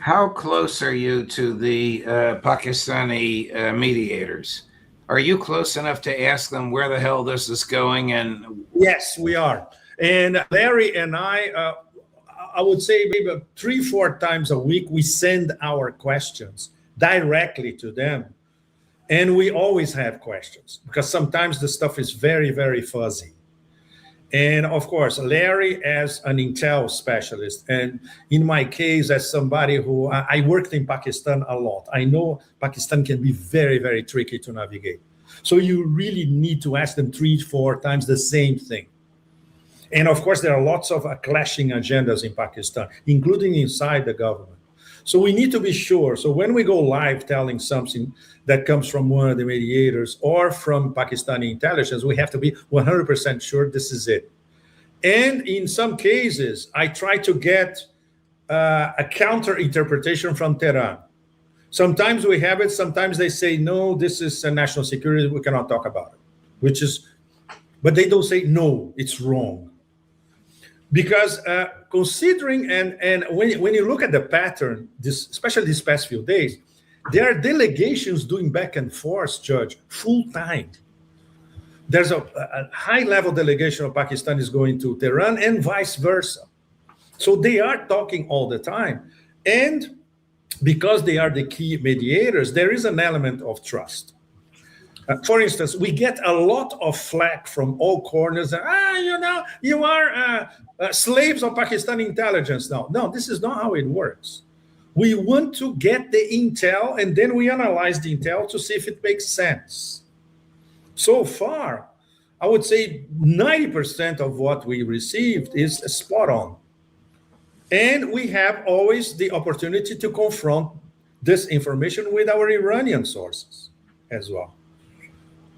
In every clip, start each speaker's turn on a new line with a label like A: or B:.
A: How close are you to the Pakistani mediators? Are you close enough to ask them where the hell this is going? And
B: Yes, we are. And Larry and I would say maybe 3-4 times a week, we send our questions directly to them. And we always have questions because sometimes the stuff is very, very fuzzy. And of course, Larry as an intel specialist, and in my case, as somebody who I worked in Pakistan a lot, I know Pakistan can be very, very tricky to navigate. So you really need to ask them 3-4 times the same thing. And of course, there are lots of clashing agendas in Pakistan, including inside the government. So we need to be sure. So when we go live telling something that comes from one of the mediators or from Pakistani intelligence, we have to be 100% sure this is it. And in some cases, I try to get a counter interpretation from Tehran. Sometimes we have it. Sometimes they say, no, this is a national security. We cannot talk about it, but they don't say, no, it's wrong. Because considering, and when you look at the pattern, especially these past few days, there are delegations doing back and forth, Judge, full time. There's a high-level delegation of Pakistanis going to Tehran and vice versa. So they are talking all the time. And because they are the key mediators, there is an element of trust. For instance, we get a lot of flack from all corners. You are slaves of Pakistani intelligence now. No, this is not how it works. We want to get the intel, and then we analyze the intel to see if it makes sense. So far, I would say 90% of what we received is spot on. And we have always the opportunity to confront this information with our Iranian sources as well.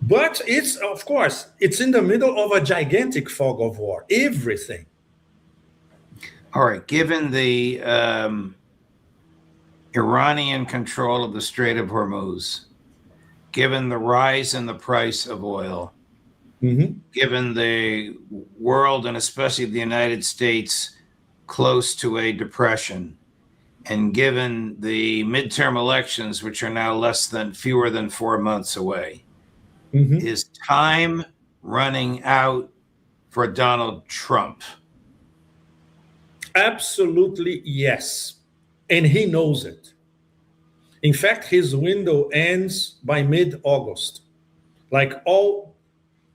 B: But it's, of course, it's in the middle of a gigantic fog of war, everything.
A: all right, given the Iranian control of the Strait of Hormuz, given the rise in the price of oil, given the world and especially the United States close to a depression, and given the midterm elections, which are now fewer than 4 months away, is time running out for Donald Trump?
B: Absolutely, yes. And he knows it. In fact, his window ends by mid-August. Like all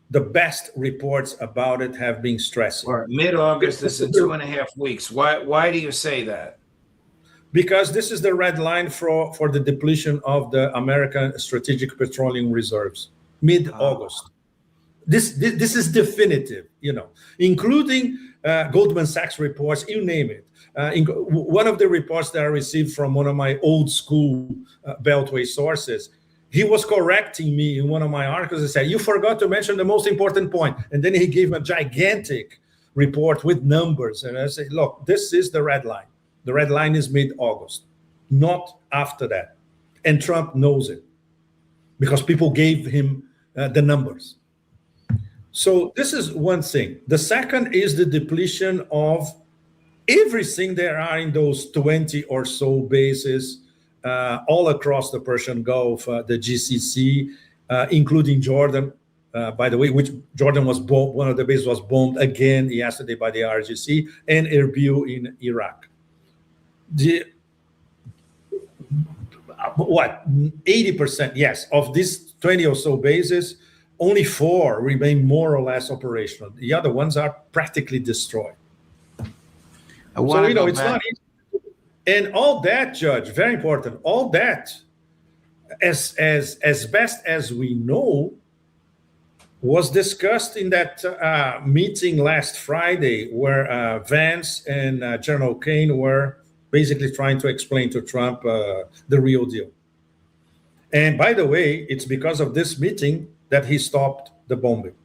B: the best reports about it have been stressing.
A: Or mid-August, this is 2.5 weeks. Why do you say that?
B: Because this is the red line for the depletion of the American strategic petroleum reserves. Mid-August. This is definitive, including Goldman Sachs reports, you name it. One of the reports that I received from one of my old school Beltway sources, he was correcting me in one of my articles and said, you forgot to mention the most important point. And then he gave a gigantic report with numbers. And I said, look, this is the red line. The red line is mid-August, not after that. And Trump knows it because people gave him the numbers. So this is one thing. The second is the depletion of everything there are in those 20 or so bases all across the Persian Gulf, the GCC, including Jordan, by the way, which Jordan was bombed. One of the bases was bombed again yesterday by the RGC, and Erbil in Iraq. 80%, yes, of these 20 or so bases, only 4 remain more or less operational. The other ones are practically destroyed. So, it's not easy. And all that, Judge, very important, all that, as best as we know, was discussed in that meeting last Friday where Vance and General Kane were basically trying to explain to Trump the real deal. And by the way, it's because of this meeting that he stopped the bombing.